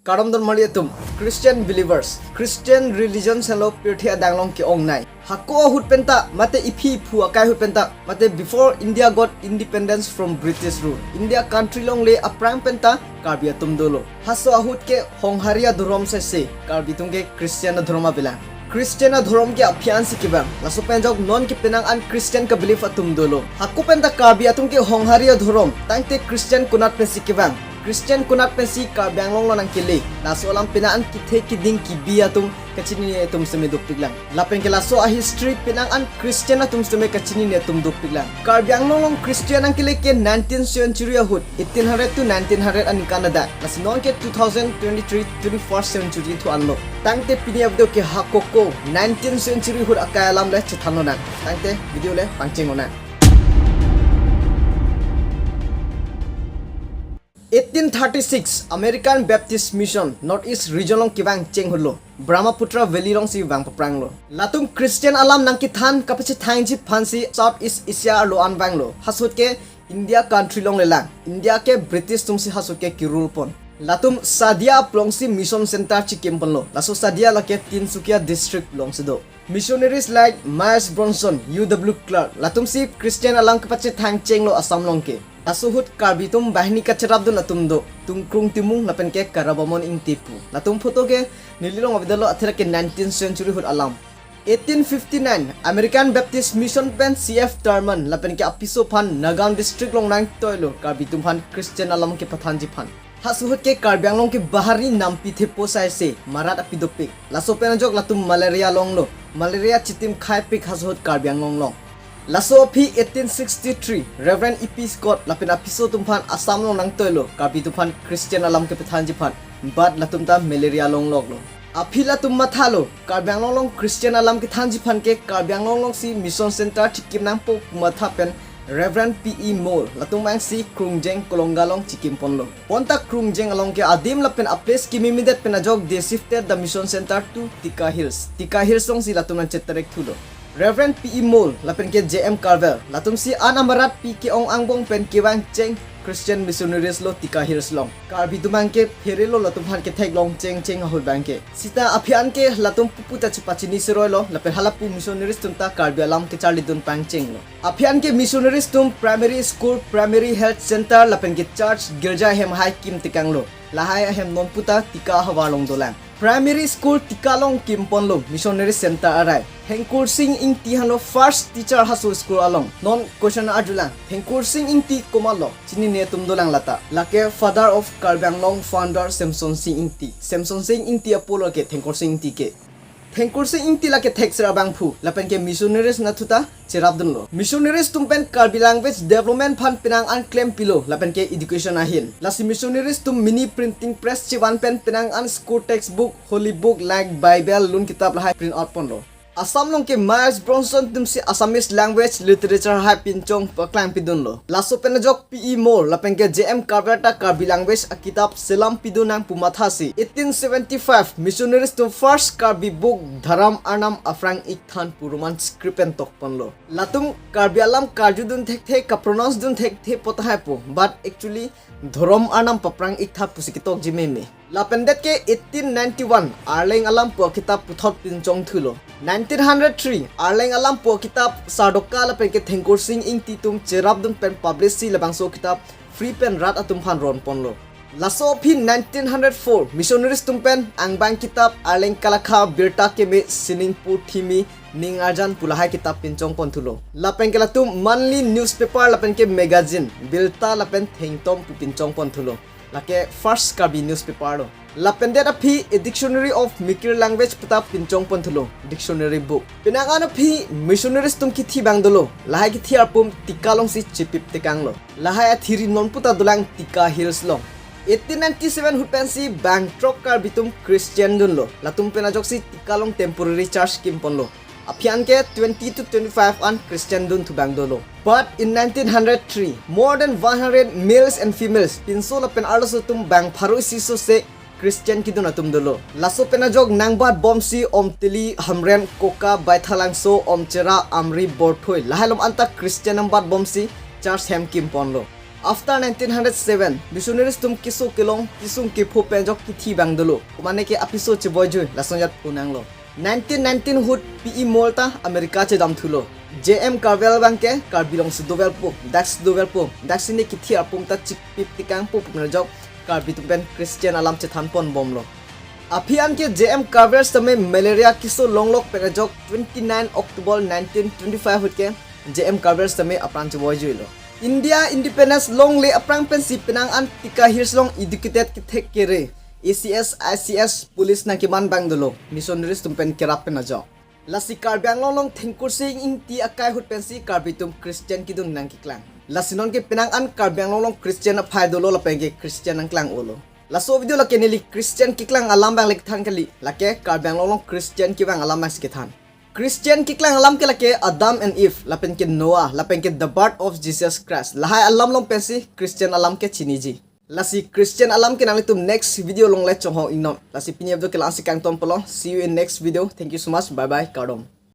Karam don mali atum Christian believers Christian religion selo pirthia danglong ki ong nai Hako hut penta mate ipi phu akai hut penta mate before India got independence from British rule India country long le aprang penta Karbi atum dolo haso ahut ke hongharia dhurom se Karbi tungke Christian dhroma bilang Christian dhorom ke aphian si kibang laso penjok non ki penang an Christian ka belief atum dolo hakku penta Karbi atum ke hongharia dhorom tangte Christian kunat pe si kibang Christian kunat pe si Karbi Anglong nang kile laso alam pinaan ki the ki ding ki bi atum kachini atum seme dopik lang lapen ke laso a history pinang an Christian atum seme kachini atum dopik lang Karbi Anglong Christian ang kile ke 19th century ahut 1800 to 1900 an Canada las non ke 2023 21st century to anlo tangte pini abdo ke hakoko 19th century hut akai alam le chithano na tangte video le pangching ona 1836 American Baptist Mission Northeast Region long kivang cheng hulo Brahmaputra Valley long si wang paprang lo latum Christian alam nangkethan kapachi thangji phansi Southeast Asia lo anwang lo hasut ke India country long lelang India ke British tumsi hasut ke kirul pon latum Sadia plongsi mission center chi kempon lo laso Sadia la ke Tinsukia district long sido missionaries like Myers Bronson UW Clark latum si Christian alam kapachi thang cheng lo Assam long ke Asuhut Karbi tum bahni kacerab do latum do tungkrung timung lapen ke Karabamon Ingti pu latum photo ke nililong abdalo athira ke 19th century hut alam 1859 American Baptist Mission pen CF Thurman lapen ke apiso phan Nagaon district long nang toilo Karbi tum phan Christian alam ke pathanji phan hasuhut ke Karbi Anglong ke bahari nampi thepo sai se marat api dopik laso pen jok latum malaria long lo malaria chitim khai pik hasuhut Karbi Anglong long Laso P 1863 Reverend E.P. Scott lapin apiso tumpan Assam long nang toilo Karbi tumpan Christian alam ke pethanji phan bad latumta malaria long log lo Aphila tum mathalo Karbi Anglong long Christian alam ke thanji phan ke Karbi Anglong long si mission center chikim nang po matha pen Reverend P.E. Moore latung mang si Krungjeng Kolongalong chikim pon lo ponta Krungjeng along ke adim lapin a place kimimidet penajog they shifted the mission center to Tika Hills long si latung nang chetarek thulo Reverend P.E. Moore lapen ke J.M. Carvel latum si anamarat P.K. ong angbong pen kevang cheng Christian missionaries lo Tika Hills long Karbi tumang ke ferelo latum han ke thek long cheng ahul bang ke sita aphian ke latum puputa chupachini siroi lo lapen halapu missionaries tumta Karbi alam ke charli dun pang cheng lo aphian ke missionaries tum primary school primary health center lapen ke church girja hem hai kim tikang lo lahai hem non puta tika hawalong dolang Primary School Tikalong Kimpon lo Missionary Center arai Thengkursing Ingti hano first teacher hasu school along non question adulang Thengkursing Ingti komalo chinine tumdolang lata lake father of Karbi Anglong founder Semson Sing Ingti Semson Sing Ingti apolo ke Thengkursing Ingti ke Thengkursing Ingti lake thexra bangphu lapen ke missionaries nathuta cherabdun lo missionaries tumpen Karbi language development fund penang an claim pilo lapen ke education ahin lasi missionaries tum mini printing press chiwan pen penang an school textbook holy book like bible lun kitab lahai print out pon lo Assam long ke Myers Bronson tum si Assamese language literature hai pinchong paklang pidun lo laso penajok P.E. Moore lapen ke J.M. Carverta Karbi language a kitab selam pidun ang pumatha si 1875 missionaries tum first Karbi book dharam anam aprang ikthan puruman script tokpon lo latum Karbi alam karjudun thek ka pronounce dun thek potahai po but actually dharam anam paprang iktha pusikitok jimeme lapendet ke 1891 arleng alam po kitab puthot pinchong thulo 1903 arleng alam po kitab sardoka lapen ke Thengkursing Ingti tum cherab dun pen publish si labangso kitab free pen rat atum phan ron pon lo laso phi 1904 missionaries tum pen angbang kitab arleng kalakha abirta ke me siningpur thimi ning arjan pulahai kitab pinchong pon thulo lapen ke latum monthly newspaper lapen ke magazine bilta lapen thengtom pinchong pon thulo lake first Karbi newspaper lo lapendet aphi a dictionary of Mikir language pata pinchong pon thulo dictionary book pinangana phi missionaries tum ki thi bangdolo lahai ki thi arpum tikalong si chipip tekang lo lahai athiri non puta dulang Tika Hills lo 1897 hupensi Bangkok Karbi tum Christian dun lo latum penajok si Tikalong temporary church kimpon lo Aphian ke 20 to 25 an Christian dun tu bangdolo but in 1903 more than 100 males and females pinso la pen arlo tum bang pharu siso se Christian ki dun atum dolo laso penajok nangbat bomsi omtili hamren koka baithalangso omchera amri borthoi lahalom anta Christian nambat bomsi church hem kimpon lo After 1907, missionaries tum kiso kilong kisung kipu penjok kithi bang dulu. Umane ke episode che boyju lasonjat punang lo. 1919 hut PE Malta Amerika che dam thulo. JM Carvel bang ke Karbilong Sudovel po, Dax Dovel po, Dax ini kithi apung ta chik pip tikang po pumrajok Karbi tumpen Christian alam che thanpon bom lo. Apian ke JM Carvel समय malaria kiso longlok penjok 29 October 1925 hut ke JM Carvel समय aprang che boyju lo. India Independence longle aprang pensi penang an tika hirslong educated kithek kere ACS ICS police na kiman bang dolo missionaries tumpen kerap penajo Lasi Karbi Anglong Thengkursing Ingti akai hut pensi Karbi tum Christian kidun nangkeklang Lasinon ke penang an Karbi Anglong Christian aphai dolo lapenge Christian angklang olo Laso video lake nili Christian kiklang alam bang lekithan kali lake Karbi Anglong Christian kibang alam mas kithan Christian kiklang alam ke lake Adam and Eve lapen ke Noah lapen ke the birth of Jesus Christ lahai alam long pensi Christian alam ke chiniji Lasi Christian alam ke nang tum next video long le chong ho inom lasi pinyeb do ke lang si kang tom polo see you in next video thank you so much bye bye kardom